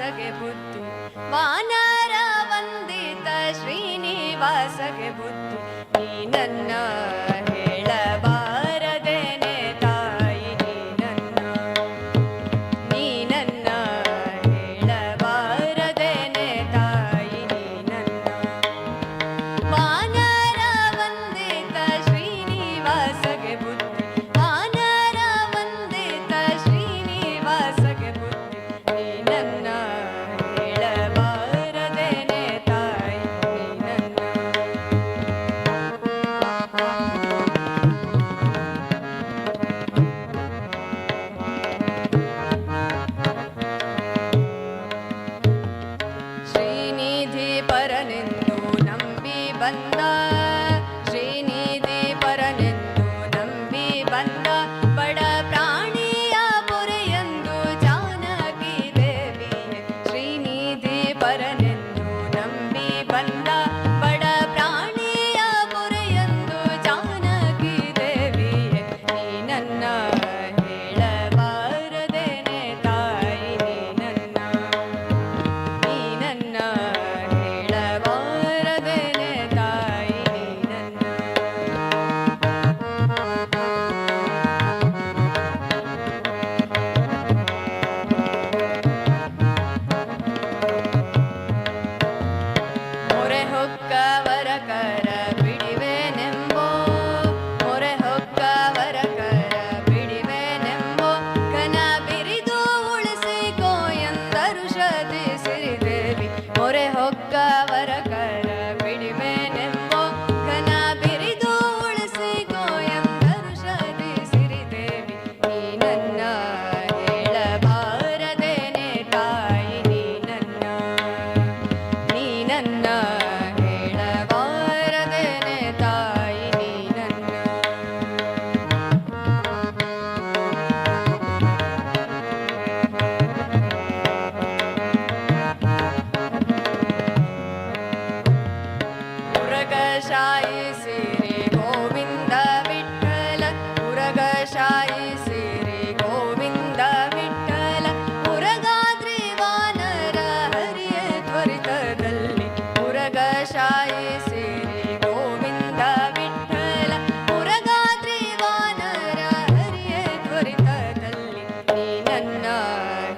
ಶ್ರೀನಿವಾಸಗೆ ಬುದ್ಧಿ ವಾನರ ವಂದಿತ ಶ್ರೀನಿವಾಸಗೆ ಬುದ್ಧಿ ನೀ ನನ್ನ ಹೇಳಬಾರದೇನೆ ತಾಯಿ ನೀ ನನ್ನ ಹೇಳಬಾರದೇನೆ ತಾಯಿ ನೀ ನನ್ನ ವಾನರ ವಂದಿತ ಶ್ರೀನಿವಾಸಗೆ ಬುದ್ಧಿ ವಾನರ ವಂದಿತ ಶ್ರೀನಿವಾಸಗೆ ಬುದ್ಧಿ ನೀ ನನ್ನ ಹೇಳಬಾರದೇನೆ ತಾಯಿ ನೀ ನನ್ನ ಶ್ರೀನಿಧಿ ಪರನೆಂದು ನಂಬಿ ಬಂದ ಶ್ರೀನಿಧಿ ಪರನೆಂದು ನಂಬಿ ಬಂದ ಬಡ ಪ್ರಾಣಿಯ ಪೊರೆಯೆಂದು ಜಾನಕಿ ದೇವಿಯೇ ಶ್ರೀನಿಧಿ ಪರನೆಂದು ನಂಬಿ ಬಂದ ಬಡ ಪ್ರಾಣಿಯ ಪೊರೆಯೆಂದು ಜಾನಕಿ ದೇವಿಯೇ ನೀ ನನ್ನ ಹೇಳಬಾರದೇನೆ ತಾಯಿ ನೀ ನನ್ನ ಹೇಳಬಾರದೇನೆ ತಾಯಿ ನೀ ನನ್ನ ಮೊರೆ ಹೊಕ್ಕವರ ಕರ ಬಿಡಿವೆನೆಂಬೋ ಮೊರೆ ಹೊಕ್ಕವರ ಕರ ಬಿಡಿವೆನೆಂಬೋ ಘನ ಬಿರಿದು ಉಳಿಸಿಕೋ ಎಂದರು ಶ್ರದ್ಧೆ ಸಿರಿದೇವಿ ಮೊರೆ ಹೊಕ್ಕವರ ಕರ ಬಿಡಿವೆನೆಂಬೋ ಘನ ಬಿರಿದು ಉಳಿಸಿಕೋ ಎಂದರು ಶ್ರದ್ಧೆ ಸಿರಿದೇವಿ ನೀ ನನ್ನ ಹೇಳಬಾರದೇನೆ ತಾಯಿ ನೀ ನನ್ನ ಹೇಳಬಾರದೇನೆ ತಾಯಿ ನೀ ನನ್ನ ಮುರಗಶಾಯಿ ಸಿರಿ ಗೋವಿಂದ ವಿಠ್ಠಲ ಮುರಗಶಾಯಿ ಸಿರಿ ಗೋವಿಂದ ವಿಠ್ಠಲ ಮುರಗಾದ್ರಿ ವಾನರ ಹರಿಯ ತ್ವರಿತದಲ್ಲಿ ಮುರಗಶಾಯಿ ಸಿರಿ ಗೋವಿಂದ ವಿಠ್ಠಲ ಮುರಗಾದ್ರಿ ವಾನರ ಹರಿಯ ತ್ವರಿತದಲ್ಲಿ ನೀ ನನ್ನ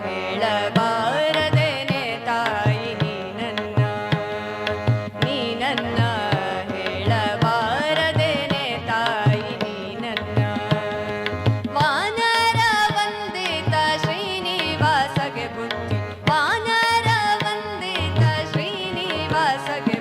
ಹೇಳಬಾರದೇನೆ ತಾಯಿ ನೀ ನನ್ನ ಹೇಳಬಾರದೇನೆ ತಾಯಿ ನೀ ನನ್ನ ವಾನರ ವಂದಿತ ಶ್ರೀನಿವಾಸಗೆ ಬುದ್ಧಿ ವಾನರ ವಂದಿತ ಶ್ರೀನಿವಾಸಗೆ